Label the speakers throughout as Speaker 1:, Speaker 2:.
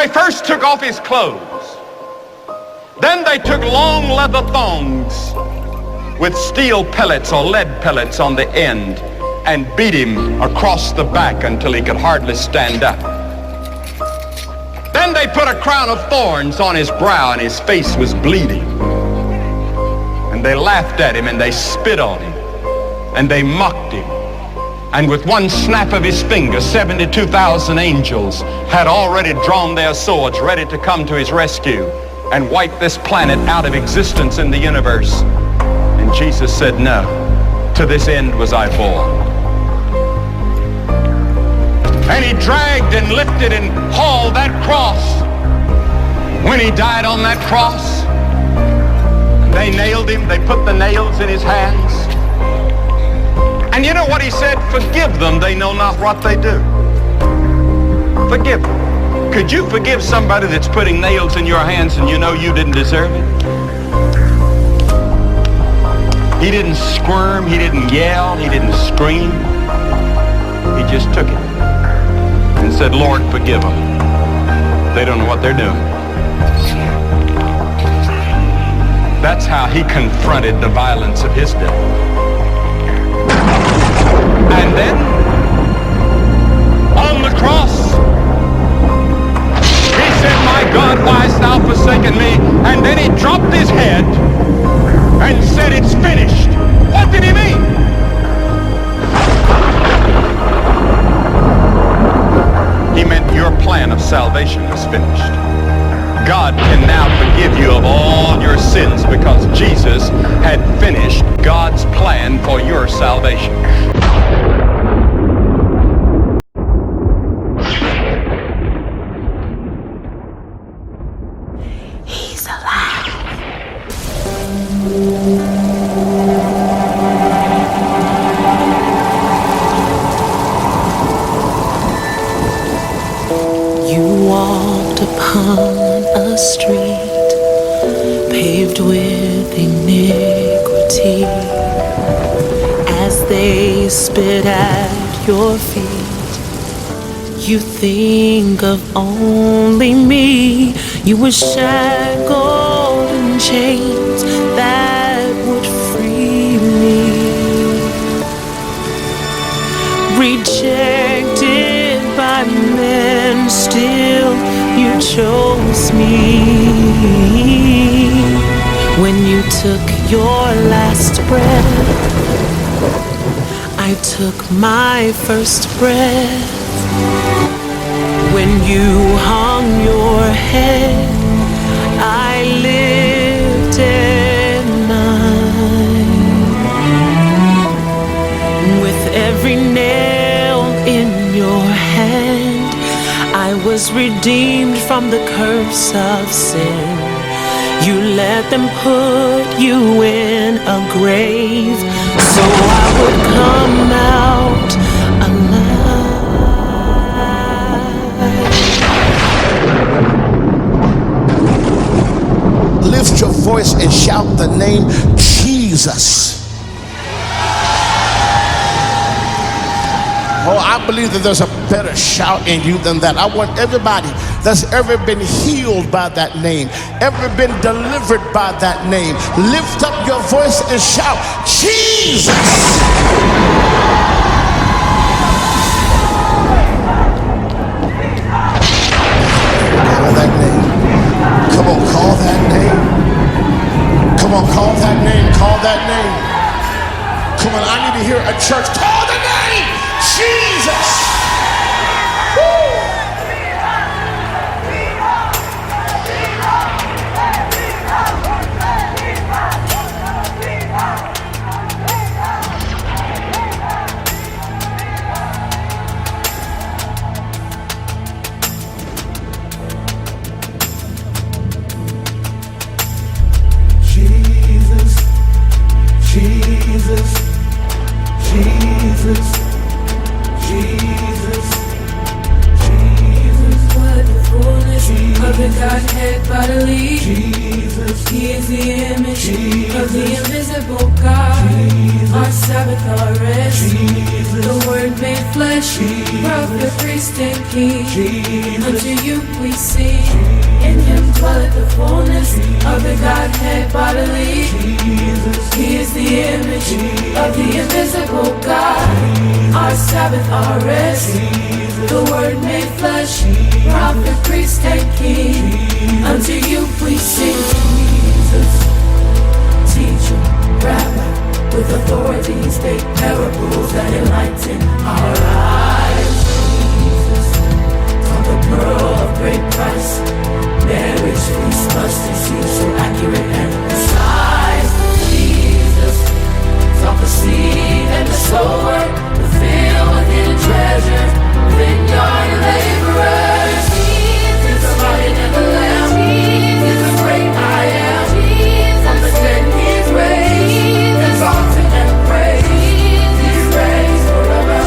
Speaker 1: They first took off his clothes. Then they took long leather thongs with steel pellets or lead pellets on the end and beat him across the back until he could hardly stand up. Then they put a crown of thorns on his brow and his face was bleeding. And they laughed at him and they spit on him and they mocked him. And with one snap of his finger, 72,000 angels had already drawn their swords ready to come to his rescue and wipe this planet out of existence in the universe. And Jesus said, no, to this end was I born. And he dragged and lifted and hauled that cross. When he died on that cross, they nailed him, they put the nails in his hands. And you know what he said? Forgive them, they know not what they do. Forgive them. Could you forgive somebody that's putting nails in your hands and you know you didn't deserve it? He didn't squirm, he didn't yell, he didn't scream. He just took it and said, Lord, forgive them. They don't know what they're doing. That's how he confronted the violence of his day. And then, on the cross, he said, my God, why hast thou forsaken me? And then he dropped his head and said, it's finished. What did he mean? He meant your plan of salvation was finished. God can now forgive you of all your sins because Jesus had finished God's plan for your salvation.
Speaker 2: He's alive. You walked upon a street paved with iniquity. As they spit at your feet, you think of only me. You were shackled in chains that would free me. Rejected by men, still you chose me. When you took your last breath, I took my first breath. When you hung your head, I lived at night. With every nail in your hand, I was redeemed from the curse of sin. You let them put you in a grave, so I would come out alive.
Speaker 3: Lift your voice and shout the name Jesus. Oh, I believe that there's a better shout in you than that. I want everybody that's ever been healed by that name, ever been delivered by that name, lift up your voice and shout, Jesus! Call that name. Come on, call that name. Come on, call that name. Call that name. Come on, I need to hear a church call the name Jesus.
Speaker 4: Godhead bodily. Jesus. He is the image of the invisible God. Our Sabbath, our rest. The Word made flesh. Prophet, priest, priest and king. Unto you we sing. In him dwelleth the fullness of the Godhead bodily. He is the image of the invisible God. Our Sabbath, our rest. The Word made flesh. Prophet, priest, and king. Unto you we sing. Jesus, teacher, rabbi, with authority spake parables that enlighten our eyes. Jesus, taught the pearl of great price. Marriage feast, mustard seed, so accurate and precise. Jesus, taught the seed and the sower, the field with hidden treasure, vineyard and laborers. Jesus, the lion and the lamb. Jesus, the great I am. From the dead he's raised, exalted and praised. He's raised forever.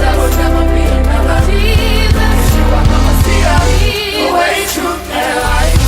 Speaker 4: There will never be another. Yeshua HaMashiach, the way, truth, and life.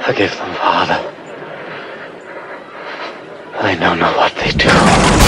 Speaker 5: Forgive them, Father. They know not what they do.